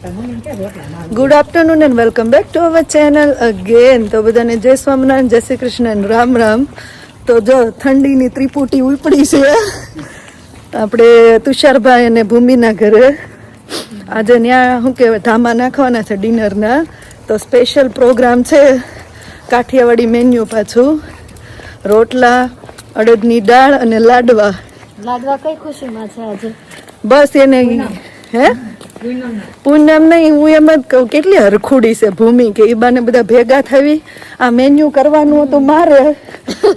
Good afternoon and welcome back to our channel again. તો બધાને જય સ્વામિનારાયણ, જય શ્રી કૃષ્ણ એન્ડ રામ રામ. તો જો ઠંડીની ત્રિપુટી ઉપડી છે આપણે તુષારભાઈ અને ભૂમિના ઘરે. આજે ત્યાં શું કહેવાય ધામા નાખવાના છે ડિનરના. તો સ્પેશિયલ પ્રોગ્રામ છે, કાઠિયાવાડી મેન્યુ પાછું. રોટલા, અડદની દાળ અને લાડવા. લાડવા કઈ ખુશીમાં છે આજે? બસ એને હે પૂનમ નહીં, હું એમ જ કહું કેટલી હરખુડી છે ભૂમિ કે એ બાને બધા ભેગા થઈ. આ મેન્યુ કરવાનું હતું મારે,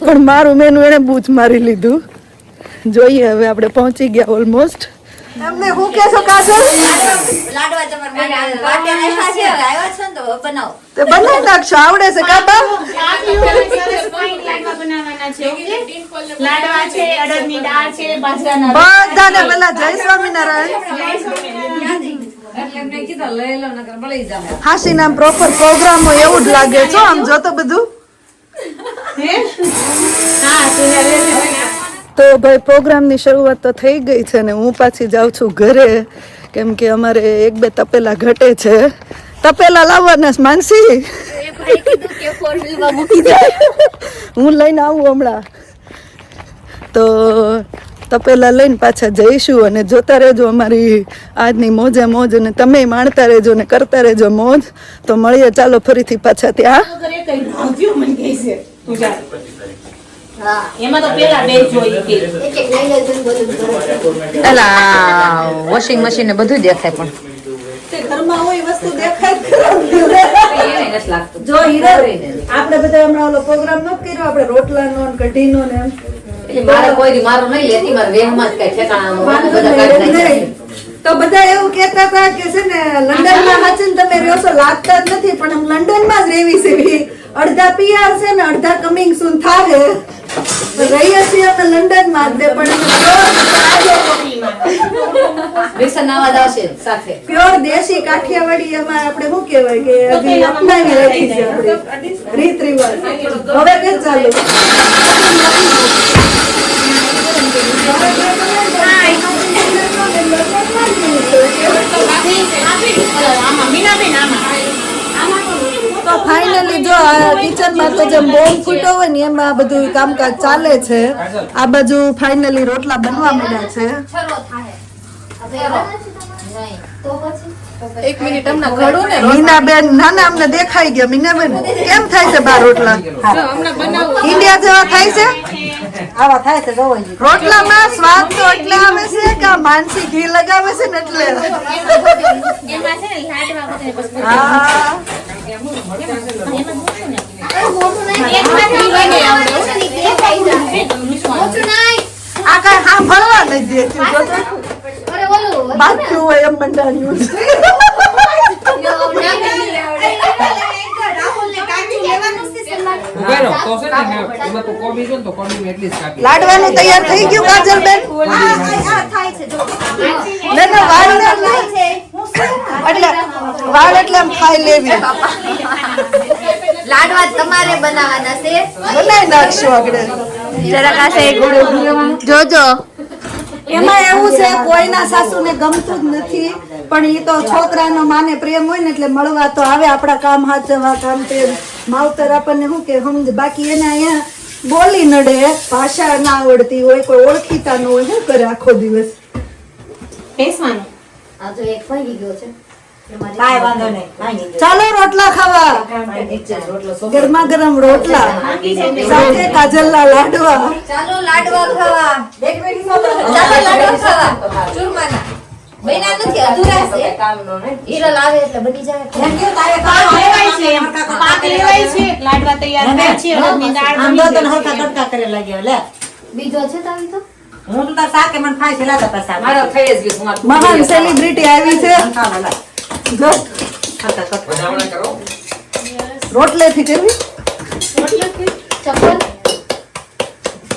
પણ મારું મેનુ એને બૂચ મારી લીધું. જોઈએ હવે આપણે પહોંચી ગયા ઓલમોસ્ટ. તમને હું કહેશો કાકા? લાડવા તમાર વાટે નાખ્યા છે, આવ્યા છો ને તો બનાવો. તે બનાવી નાખશો, આવડે છે કાકા? લાડવા બનાવવાના છે. લાડવા છે, અડદની દાળ છે, બાજરાના બધાને પેલા જય સ્વામિનારાયણ. હાસી નામ પ્રોપર પ્રોગ્રામ હોય એવું જ લાગે છે આમ જો તો બધું. તો ભાઈ પ્રોગ્રામની શરૂઆત તો થઈ ગઈ છે ને હું પાછી જાઉં છું ઘરે, કેમ કે અમારે એક બે તપેલા ઘટે છે. તપેલા લાવવાના માનસી હું લઈને આવું હમણાં. તો તપેલા લઈને પાછા જઈશું અને જોતા રહેજો અમારી આજની મોજે મોજ, અને તમે માણતા રહેજો ને કરતા રહેજો મોજ. તો મળીએ ચાલો ફરીથી પાછા ત્યાં. વોશિંગ મશીન ને બધું દેખાય પણ ઘરમાં હોય વસ્તુ દેખાય જો હીરા આપણે બધા હમણાં ઓલો પ્રોગ્રામ ન કર્યો આપણે રોટલાનો ને કઢીનો ને એમ. મારે કોઈ મારું નહીં લેતી, મારે વેહમાં જ કઈ ઠેકાણા. તો બધા એવું કહેતા હતા કે છે ને લંડન માં હાચન તમે રહ્યો છો, લાગતા જ નથી, પણ આમ લંડન માં જ રહેવી છે. અડધા પીઆર છે ને અડધા કમિંગ સૂન થાય. રહીએ છીએ અમે લંડન માં જ, પણ પ્યોર દેશી કાઠિયાવાડી એમાં આપણે શું કહેવાય કે હજી અપનાવી રાખી છે આપણે રીત રિવાજ. હવે કે ચાલુ તો ફાઇનલી જો કિચનમાં તો જે બોમ્બ ફૂટો હોય ને એમાં બધું કામકાજ ચાલે છે. આ બાજુ ફાઇનલી રોટલા બનવા મળ્યા છે. એક મિનિટ અમને ઘડું ને મીનાબેન નાના અમને દેખાઈ ગયા. મીનાબેન કેમ થાય છે બાર રોટલા? ઇન્ડિયા જેવા થાય છે? આવા થાય છે રોટલામાં સ્વાદ તો એટલે આવે છે કે માનસી ઘી લગાવે છે ને એટલે. આ કઈ સાંભળવા નથી દેતું, બાકી હોય એમ બંધાયું લાડવાનું તૈયાર થઈ ગયું કાજલબેન? વાળ એટલે આમ ખાઈ લેવી. લાડવા તમારે બનાવવાના છે, બનાવી નાખશું આગળ. જોજો એમાં એવું છે કોઈના સાસુને ગમતું જ નથી, પણ એ તો છોકરાનો માને પ્રેમ હોય ને એટલે મળવા તો આવે. આપણા કામ હાચવા કામ તે માવતર આપણને શું કે સમજ, બાકી એને અહીંયા બોલી નડે, ભાષા ના આવડતી હોય, કોઈ ઓળખીતા ન હોય, શું કરે આખો દિવસ બેસવાનું. આ તો એક ભાગી ગયો છે. ચાલો રોટલા ખાવા. ગરમા ગરમ રોટલા સાથે કાજલના લાડવા. ચાલો લાડવા ખાવા. ચાલો લાડવા ખાવા. ચૂરમાના બન્યા નથી, અધૂરા છે. હીરો લાવે એટલે બની જાય. લાડવા તૈયાર થાય છે, અડદની દાળ બની જાય છે. બીજો છે તાવી તો હું તો તાર સાકે મને ખાઈ છે લાતા પાસા મારો થઈ જ ગયો. મહાન સેલિબ્રિટી આવી છે. જો રોટલેથી કેવી ચપ્પલ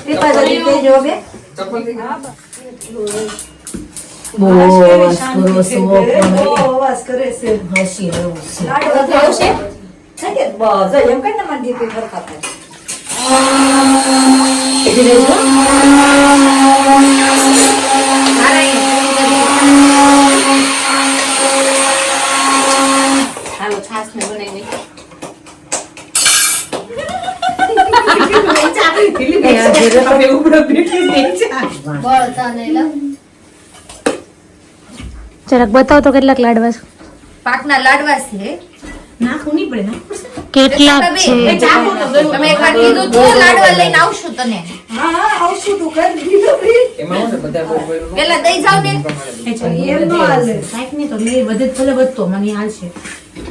એ પાછળ કેજો બે અવાજ કરે છે. લાડવા ખાવ છે. કે બસ એમ કઈ ને મને દીકરી ફરકા થાય. ચાલો છાસ ને બનાવી જરાક બતાવો તો કેટલાક લાડવા છે પાકના લાડવા છે નાખવું નહીં પડે કેટલાક છે તમે એકવાર કીધું તો લાડવા લઈને આવશું તને હા આવશું તું કરી દીધું પેલા દઈ જાવ ને એમ નો હાલે કાંઈક નહીં તો લે વધે ભલે વધતો મને હાલશે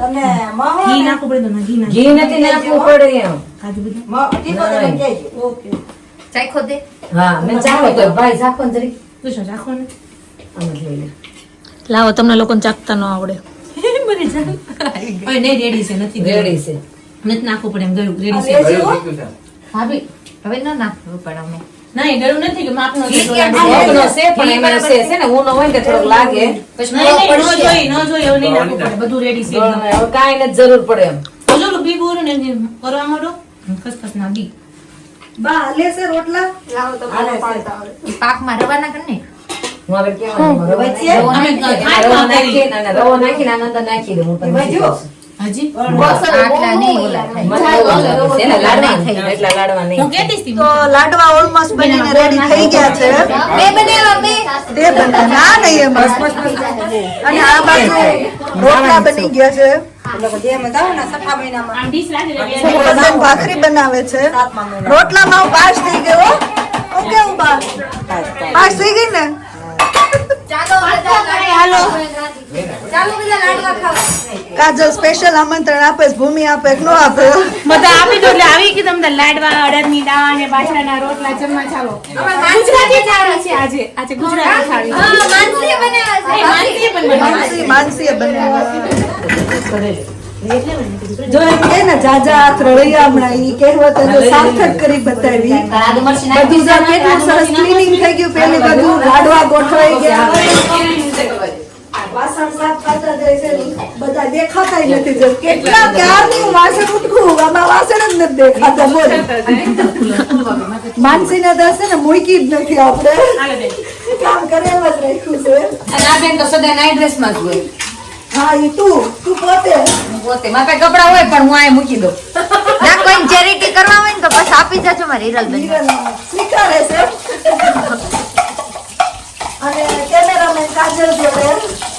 અને માવા ઘી નાખવું પડે તો ના ઘી નાખ ઘી નથી નાખવું પડે એમ કાજુ બધું ટીપો તમે કહેજો ઓકે ચાખો દે હા મેં ચાખો તો ભાઈ ચાખો ને જરી પૂછો રાખો ને આમ જ લઈ લે લાવો તમને લોકોને ચાખતા ન આવડે મને નહીં રેડી છે નથી રેડી છે નથી નાખવું પડે એમ ગયું રેડી છે ભાભી હવે ન નાખવું પડે અમે નહીં ગયું નથી કે માપનો છે તો એક લાડુ. એકનો છે પણ એમાં છે ને ઊનો હોય ને તો થોડોક લાગે પછી નહીં, મોળો નહીં, પડશે. ન જોઈ એવું નહીં નાખવું પડે બધું રેડી છે એકદમ. હવે કાંઈ નથી જરૂર પડે એમ જો બી બોરું ને એમ કરવા માંડો ખસખસ ના બી બા લેશે રોટલા પાકમાં રવાના કર ને હું હવે કેવાનું રવો વચ્ચે? નાખીને અને રવો નાખીને આની અંદર નાખી દઉં હું તમને શીખવું છું. હજી આટલા નહીં ઓલા થાય. મને એવું લાગે છે ને લાડવા નહીં, એટલા લાડવા નહીં. હું કહેતી હતી તો લાડવા ઓલમોસ્ટ બનીને રેડી થઈ ગયા છે મેં બનાવ્યા મેં તે બને ના નહીં એમાં અને આ બાજુ રોટલા બની ગયા છે આમ ડીશ રાખી દે બેન ભાખરી બનાવે છે રોટલામાં હું પાસ થઈ ગયો હું કેવું બા પાસ થઈ ગઈ ને ચાલો હાલો ચાલો બધા લાડવા ખાવા કાજલ સ્પેશિયલ આમંત્રણ આપે છે, ભૂમિ આપે કે નો આપે બધા આપી દો એટલે આવી કે તમને લાડવા અડદની દાળ અને બાજરાના રોટલા જમવા ચાલો ગુજરાતી થાળી છે આજે ગુજરાતી થાળી હા માનસીએ બનાવ્યા છે માનસીએ પણ બનાવી. માનસીએ બનાવ્યા જો એમ કે ને જાજા હાથ રળિયા હમણાં ઈ કહેવત જો સાર્થક કરી બતાવી આદુ મરચી બધું જા કેટલું સરસ ક્લીનિંગ થઈ ગયું પેલી બધું લાડવા ગોઠવાઈ ગયા વાસણ સાફ કરતા જાય છે બધા દેખાતા નથી જ કેટલા ક્યારની હું વાસણ ઉઠું આમાં વાસણ જ નથી દેખાતા બોલ માનસીને દસ છે ને મૂકી જ નથી આપણે હાલો બેન. કામ કરે એમ જ રાખ્યું છે અને આ બેન તો સદાય નાઈટ ડ્રેસમાં જ હોય. હા ઈ તું પોતે હું પોતે મારા પાસે કપડાં હોય પણ હું આ મૂકી દઉં. ના કોઈ ચેરિટી કરવા હોય ને તો બસ આપી જજો મારી હિરલબેન સ્વીકારે છે અને કેમેરામેન કાજલ જોડે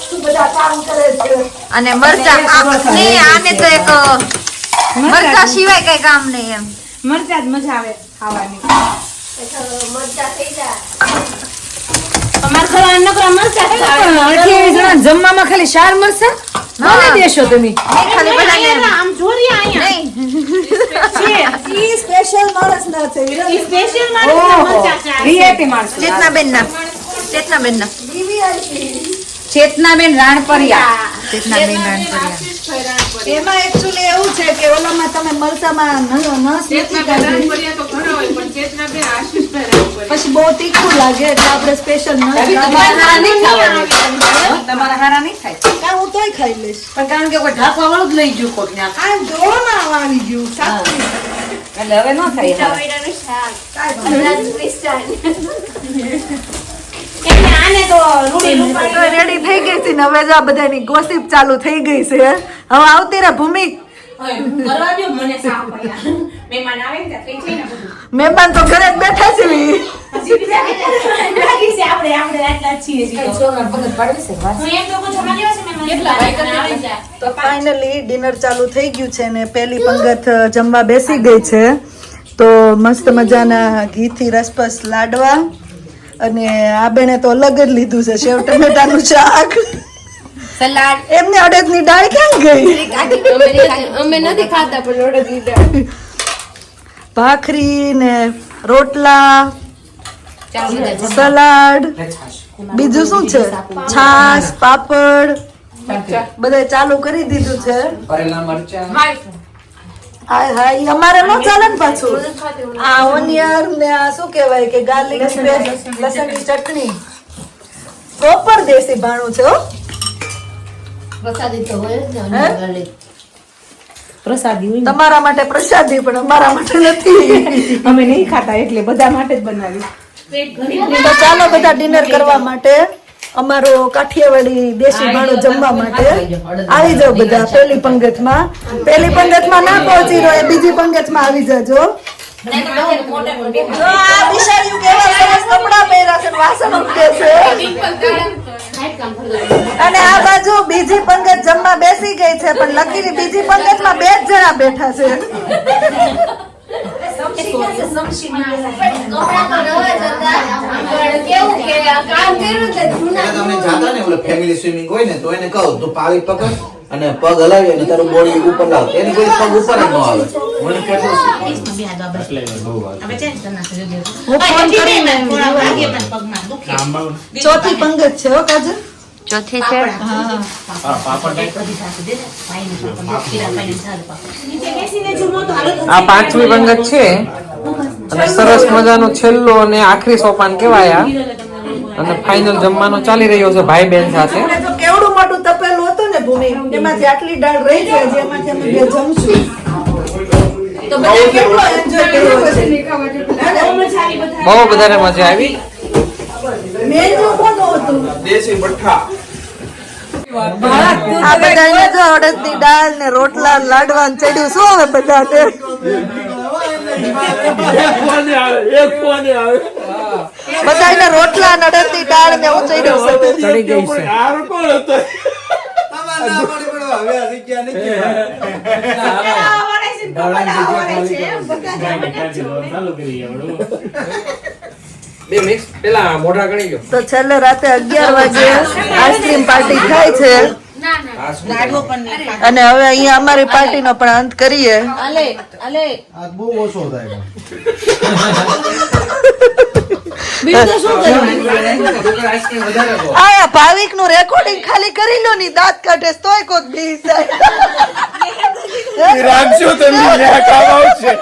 શું બધા કામ કરે છે અને મરચા નહીં આને તો એક મરચા સિવાય કઈ કામ નહીં એમ મરચા જ મજા આવે ખાવાની અમાર ઘરમાં નકરા મરચા જ ખાવે. 28 જણા જમવામાં ખાલી 4 મરચાં? મને દેશો તમે. ખાલી બધાને આમ જોરી અહીંયા છે ઈ સ્પેશિયલ માણસ ના છે ઈ સ્પેશિયલ માણસના મરચાં છે આ. VIP માણસો. ચેતનાબેન ના ચેતનાબેન રાણપરિયા. ચેતનાબેન રાણપરિયા એમાં એકચ્યુઅલી એવું છે કે ઓલામાં તમે મરચામાં નસ નથી કાઢી પછી બહુ તીખું લાગે એટલે આપણે સ્પેશિયલ નસ તમારા હારા નહીં ખાવાનું. તમારા હારા નહીં થાય. કાં હું તોય ખાઈ લઈશ પણ કારણ કે કોઈ ઢાંકવા વાળું જ લઈ ગયું કોક ત્યાં. આ જો ના આવી ગયું સાચું એટલે હવે ન થાય હારા. એટલે આને તો રૂડી રૂપાળી રેડી થઈ ગઈ છે ને હવે જો આ બધાની ગોસિપ ચાલુ થઈ ગઈ છે હવે આવતી રે ભૂમિ ઓય, કરવા દ્યો મને સાવ પહેલા. મહેમાન આવે ને ત્યાં થઈ જાય ને બધું. મહેમાન તો ઘરે જ બેઠા છે હજી બીજા બાકી છે આપણે આટલા જ છીએ હજી તો. છોકરા પગજ પાડવી છે વાત. હું એમ તો પૂછવા માંગ્યો છે મહેમાન. કેટલા વાગ્યા આવે છે? તો ફાઇનલી ડિનર ચાલુ થઈ ગયું છે ને પહેલી પંગત જમવા બેસી ગઈ છે તો મસ્ત મજાના ઘીથી રસપસ લાડવા અને આ બેને તો અલગ જ લીધું છે સેવ ટમેટાનું શાક સલાડ એમને અડદની દાળ ક્યાં ગઈ અમે નથી ખાતા પણ ઓર્ડર લીધા ભાખરી ને રોટલા સલાડ બીજું શું છે છાશ પાપડ બધે ચાલુ કરી દીધું છે હાય હાય ઈ અમારે ન ચાલે ને પાછું આ ઓનિયન ને આ શું કહેવાય કે ગાર્લિક લસણની ચટણી પ્રોપર દેશી ભાણું છે હો હે? પ્રસાદી હોય ને. તમારા માટે પ્રસાદી પણ અમારા માટે નથી અમે નહીં ખાતા એટલે બધા માટે જ બનાવી. તો ચાલો બધા ડિનર કરવા માટે અમારો કાઠિયાવાડી દેશી ભાણો જમવા માટે આવી જાવ બધા પહેલી પંગતમાં ના પહોંચી રહ્યો બીજી પંગતમાં આવી જજો. જો આ બિચારીઓ કેવા સરસ કપડાં પહેર્યા છે, વાસણ ઉડે છે. અને આ બાજુ બીજી પંગત જમવા બેસી ગઈ છે, પણ લકીની બીજી પંગતમાં 2 જ જણા બેઠા છે. તમે જાતા ને ઓલે ફેમિલી સ્વિમિંગ હોય ને તો એને કહો તું પાવી પકડ અને પગ હલાવી અને તારું બોડી ઉપર લાવ, એની કોઈ પગ ઉપર જ ન આવે. મને કેટલું હું ફોન કરીને ચોથી પંગત છે હો કાજલ. ચોથી છે. આ 5મી પંગત છે અને સરસ મજાનો છેલ્લો અને આખરી સોપાન કહેવાય આ. અને ફાઇનલ જમવાનો ચાલી રહ્યો છે ભાઈ બહેન સાથે. આપણે જો કેવડું મોટું તપેલું હતું ને ભૂમિ, એમાંથી આટલી દાળ રહી છે, જેમાંથી અમે 2 જમશું. તો બધા કેટલો એન્જોય કર્યો છે. બહુ વધારે મજા આવી. મેનુ કોનું હતું? દેશી મઠ્ઠા. આ બધાને જો અડદની દાળ ને રોટલા લાડવા ને ચડ્યું શું હવે બધાને. બધાને રોટલા ને અડદની દાળ ને એવું ચડ્યું છે. ચડી ગઈ છે. હવે આ જગ્યા નથી. પેલા મોઢા ગણી ગયો. તો છેલ્લે રાતે 11 વાગે આઈસ્ક્રીમ પાર્ટી થાય છે અને હવે અહીંયા અમારી પાર્ટીનો પણ અંત કરીએ. આ બહુ ઓછો થાય. આ ભાવિક નું રેકોર્ડિંગ ખાલી કરી લો ની દાંત કાઢે તોય કોક બી જાય. રાખજો તમે કામ આવશે.